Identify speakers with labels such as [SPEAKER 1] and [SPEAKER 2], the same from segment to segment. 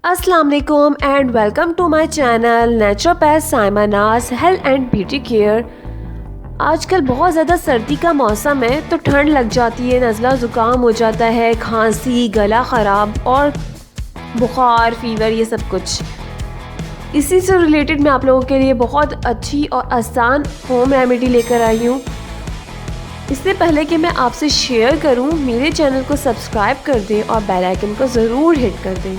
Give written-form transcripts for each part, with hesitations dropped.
[SPEAKER 1] अस्सलाम वालेकुम and welcome to my channel naturopath Saima Naaz health and beauty care. आजकल बहुत ज़्यादा सर्दी का मौसम है तो ठंड लग जाती है, नज़ला ज़ुकाम हो जाता है, खांसी, गला ख़राब और बुखार, फीवर, ये सब कुछ। इसी से रिलेटेड मैं आप लोगों के लिए बहुत अच्छी और आसान होम रेमेडी लेकर आई हूँ। इससे पहले कि मैं आपसे शेयर करूँ, मेरे चैनल को सब्सक्राइब कर दें और बेल आइकन को ज़रूर हिट कर दें।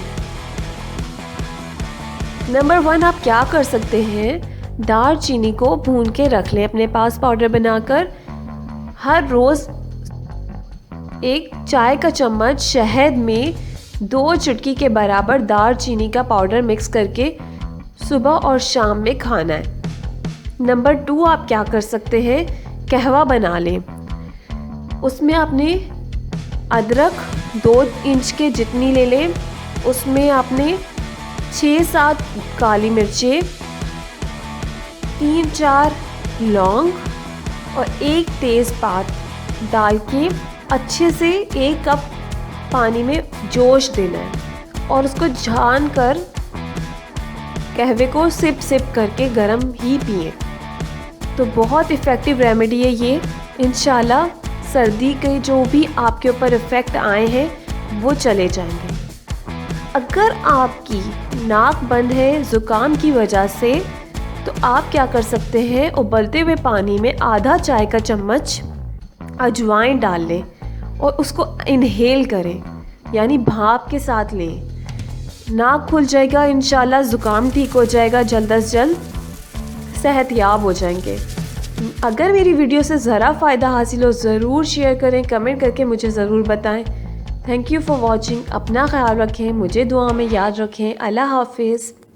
[SPEAKER 1] नंबर 1, आप क्या कर सकते हैं, दार चीनी को भून के रख लें अपने पास पाउडर बनाकर। हर रोज़ 1 चाय का चम्मच शहद में 2 चुटकी के बराबर दार चीनी का पाउडर मिक्स करके सुबह और शाम में खाना है। नंबर 2, आप क्या कर सकते हैं, कहवा बना लें। उसमें आपने अदरक 2 इंच के जितनी ले लें, उसमें आपने 6-7 काली मिर्चें, 3-4 लौंग और 1 तेज़पात डाल के अच्छे से 1 कप पानी में जोश देना है और उसको छान कर कहवे को सिप सिप करके गरम ही पिए। तो बहुत इफ़ेक्टिव रेमेडी है ये। इंशाल्लाह सर्दी के जो भी आपके ऊपर इफ़ेक्ट आए हैं वो चले जाएंगे। अगर आपकी नाक बंद है ज़ुकाम की वजह से तो आप क्या कर सकते हैं, उबलते हुए पानी में आधा चाय का चम्मच अजवाइन डाल लें और उसको इनहेल करें, यानी भाप के साथ लें। नाक खुल जाएगा, इंशाल्लाह ज़ुकाम ठीक हो जाएगा, जल्द अज जल्द सेहतयाब हो जाएंगे। अगर मेरी वीडियो से ज़रा फ़ायदा हासिल हो ज़रूर शेयर करें, कमेंट करके मुझे ज़रूर बताएं। Thank you for watching. अपना ख्याल रखें, मुझे दुआ में याद रखें। अल्लाह हाफिज़।